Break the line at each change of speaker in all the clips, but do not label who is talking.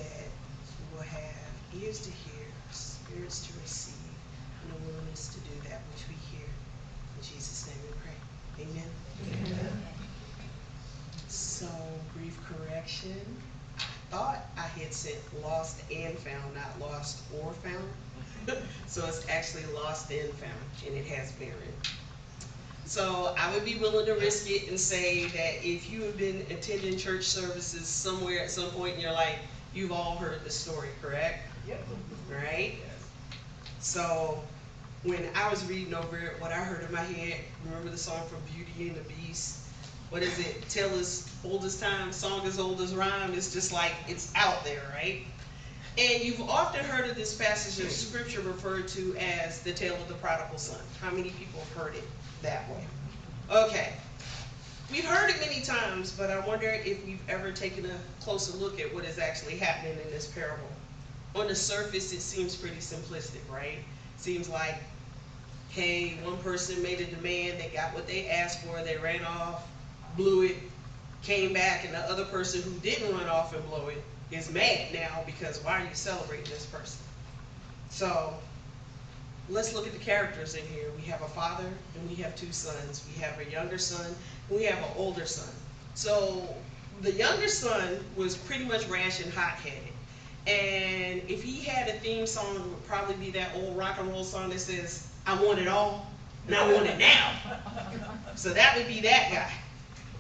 that we will have ears to hear, spirits to receive, and a willingness to do that which we hear. In Jesus' name we pray. Amen.
Amen.
So, brief correction. I thought I had said lost and found, not lost or found. So it's actually lost and found, and it has bearing. So I would be willing to risk it and say that if you have been attending church services somewhere at some point in your life, you've all heard the story, correct?
Yep.
Right? So when I was reading over it, what I heard in my head, remember the song from Beauty and the Beast? What is it? Tale as old as time, song as old as rhyme. It's just like, it's out there, right? And you've often heard of this passage of scripture referred to as the tale of the prodigal son. How many people have heard it that way? Okay. We've heard it many times, but I wonder if we've ever taken a closer look at what is actually happening in this parable. On the surface, it seems pretty simplistic, right? Seems like, hey, one person made a demand, they got what they asked for, they ran off, blew it, came back, and the other person who didn't run off and blow it is mad now because why are you celebrating this person? So let's look at the characters in here. We have a father and we have two sons. We have a younger son and we have an older son. So the younger son was pretty much rash and hot-headed. And if he had a theme song, it would probably be that old rock and roll song that says, I want it all and I want it now. So that would be that guy.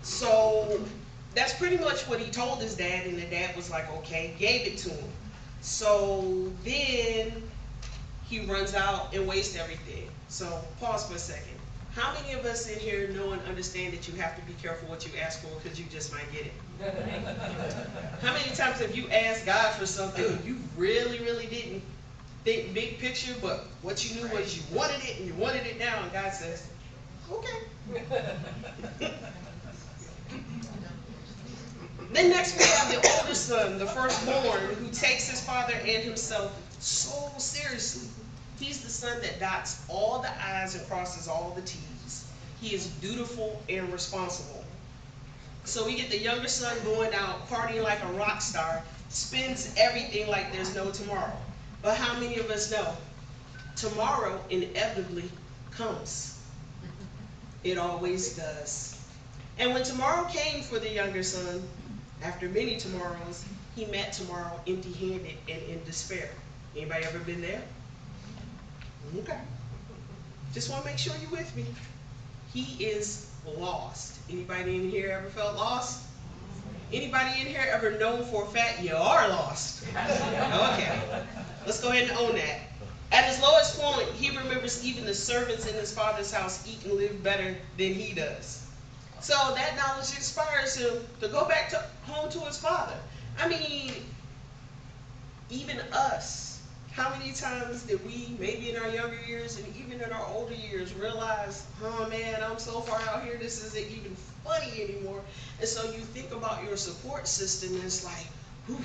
So that's pretty much what he told his dad, and the dad was like, okay, gave it to him. So then he runs out and wastes everything. So pause for a second. How many of us in here know and understand that you have to be careful what you ask for because you just might get it? How many times have you asked God for something and you really, really didn't think big picture, but what you knew was you wanted it and you wanted it now, and God says, okay. Then next we have the older son, the firstborn, who takes his father and himself so seriously. He's the son that dots all the I's and crosses all the T's. He is dutiful and responsible. So we get the younger son going out, partying like a rock star, spends everything like there's no tomorrow. But how many of us know tomorrow inevitably comes? It always does. And when tomorrow came for the younger son, after many tomorrows, he met tomorrow empty-handed and in despair. Anybody ever been there? Okay. Just want to make sure you're with me. He is lost. Anybody in here ever felt lost? Anybody in here ever known for a fact you are lost? Okay. Let's go ahead and own that. At his lowest point, he remembers even the servants in his father's house eat and live better than he does. So that knowledge inspires him to go back home to his father. I mean, even us, how many times did we, maybe in our younger years and even in our older years, realize, oh man, I'm so far out here, this isn't even funny anymore. And so you think about your support system and it's like, whew,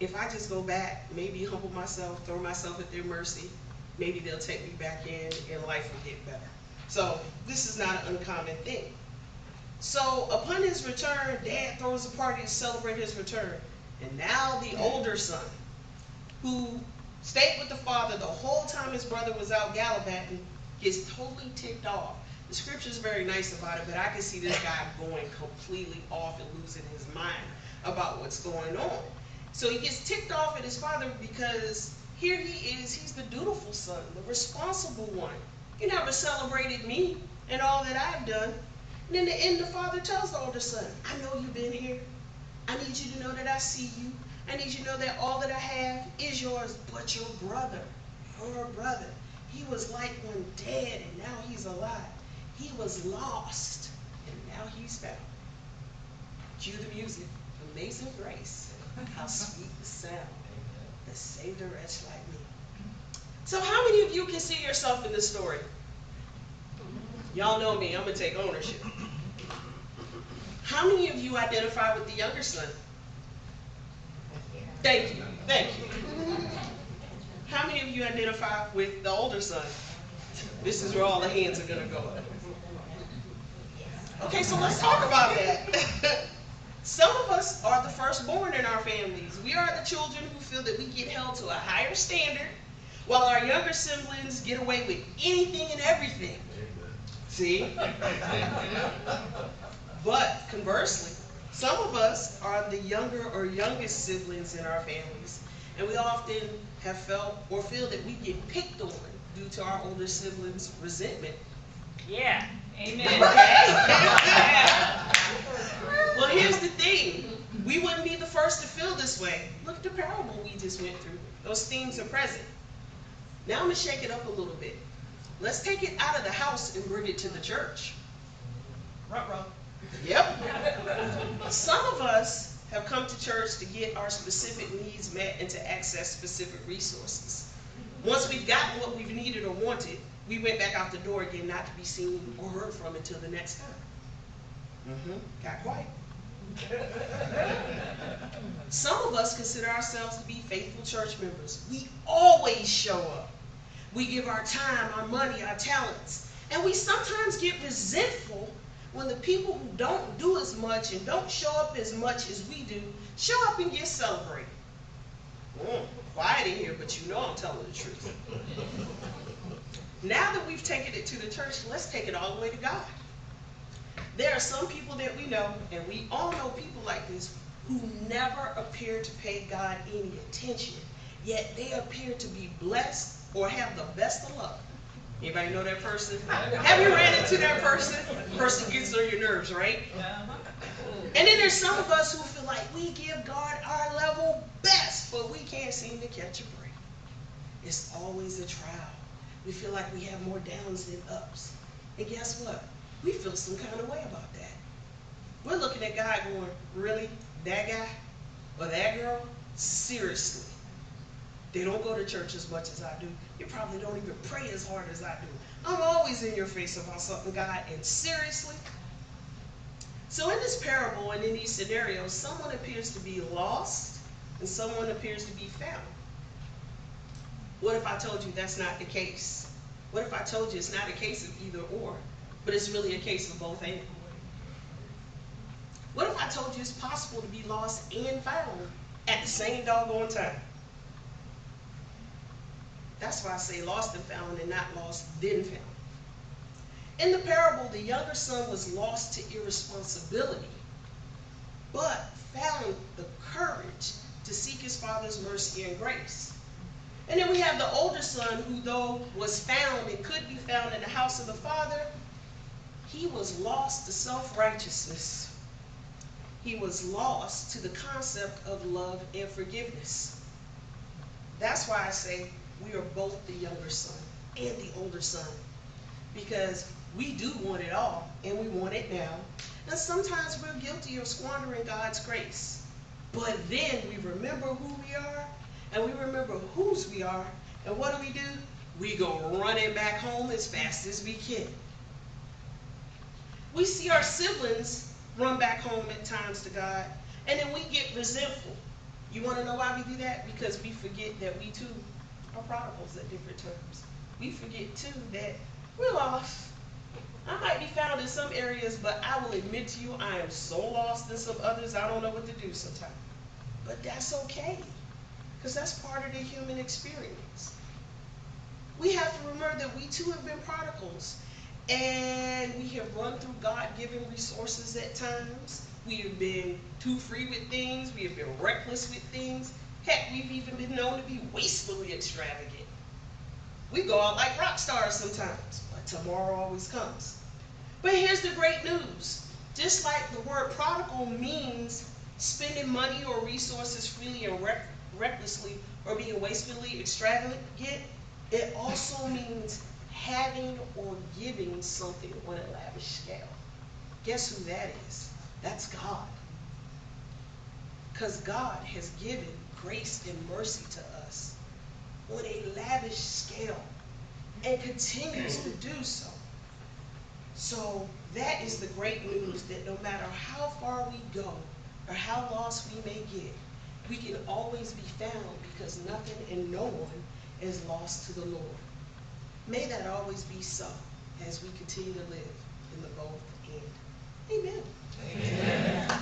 if I just go back, maybe humble myself, throw myself at their mercy, maybe they'll take me back in and life will get better. So this is not an uncommon thing. So upon his return, Dad throws a party to celebrate his return. And now the older son, who stayed with the father the whole time his brother was out gallivanting, gets totally ticked off. The scripture is very nice about it, but I can see this guy going completely off and losing his mind about what's going on. So he gets ticked off at his father because here he is, he's the dutiful son, the responsible one. You never celebrated me and all that I've done. And in the end, the father tells the older son, I know you've been here. I need you to know that I see you. I need you to know that all that I have is yours, but your brother, he was like one dead and now he's alive. He was lost and now he's found. Cue the music, Amazing Grace, how sweet the sound that saved a wretch like me. So how many of you can see yourself in this story? Y'all know me, I'm going to take ownership. How many of you identify with the younger son? Thank you, thank you. How many of you identify with the older son? This is where all the hands are going to go up. Okay, so let's talk about that. Some of us us are the firstborn in our families. We are the children who feel that we get held to a higher standard, while our younger siblings get away with anything and everything. See? But conversely, some of us are the younger or youngest siblings in our families, and we often have felt or feel that we get picked on due to our older siblings' resentment.
Yeah. Amen.
Well, here's the thing. We wouldn't be the first to feel this way. Look at the parable we just went through. Those themes are present. Now I'm going to shake it up a little bit. Let's take it out of the house and bring it to the church.
Ruh-roh.
Yep. Some of us have come to church to get our specific needs met and to access specific resources. Once we've gotten what we've needed or wanted, we went back out the door again, not to be seen or heard from until the next time. Got quiet. Some of us consider ourselves to be faithful church members. We always show up. We give our time, our money, our talents. And we sometimes get resentful when the people who don't do as much and don't show up as much as we do, show up and get celebrated. Quiet in here, but you know I'm telling the truth. Now that we've taken it to the church, let's take it all the way to God. There are some people that we know, and we all know people like this, who never appear to pay God any attention, yet they appear to be blessed or have the best of luck. Anybody know that person? Have you ran into that person? Person gets on your nerves, right? And then there's some of us who feel like we give God our level best, but we can't seem to catch a break. It's always a trial. We feel like we have more downs than ups. And guess what? We feel some kind of way about that. We're looking at God going, really? That guy? Or that girl? Seriously. They don't go to church as much as I do. You probably don't even pray as hard as I do. I'm always in your face about something, God, and seriously? So in this parable and in these scenarios, someone appears to be lost and someone appears to be found. What if I told you that's not the case? What if I told you it's not a case of either or, but it's really a case of both and? What if I told you it's possible to be lost and found at the same doggone time? That's why I say lost and found and not lost then found. In the parable, the younger son was lost to irresponsibility, but found the courage to seek his father's mercy and grace. And then we have the older son who, though was found and could be found in the house of the father, he was lost to self-righteousness. He was lost to the concept of love and forgiveness. That's why I say we are both the younger son and the older son, because we do want it all, and we want it now. And sometimes we're guilty of squandering God's grace. But then we remember who we are, and we remember whose we are, and what do? We go running back home as fast as we can. We see our siblings run back home at times to God, and then we get resentful. You want to know why we do that? Because we forget that we too are prodigals at different times. We forget too that we're lost. I might be found in some areas, but I will admit to you I am so lost in some others I don't know what to do sometimes. But that's okay, because that's part of the human experience. We have to remember that we too have been prodigals, and we have run through God-given resources at times. We have been too free with things. We have been reckless with things. Heck, we've even been known to be wastefully extravagant. We go out like rock stars sometimes, but tomorrow always comes. But here's the great news. Just like the word prodigal means spending money or resources freely and recklessly, or being wastefully extravagant, it also means having or giving something on a lavish scale. Guess who that is? That's God. Because God has given grace and mercy to us on a lavish scale and continues to do so. So that is the great news, that no matter how far we go or how lost we may get, we can always be found, because nothing and no one is lost to the Lord. May that always be so as we continue to live in the both and. Amen.
Amen.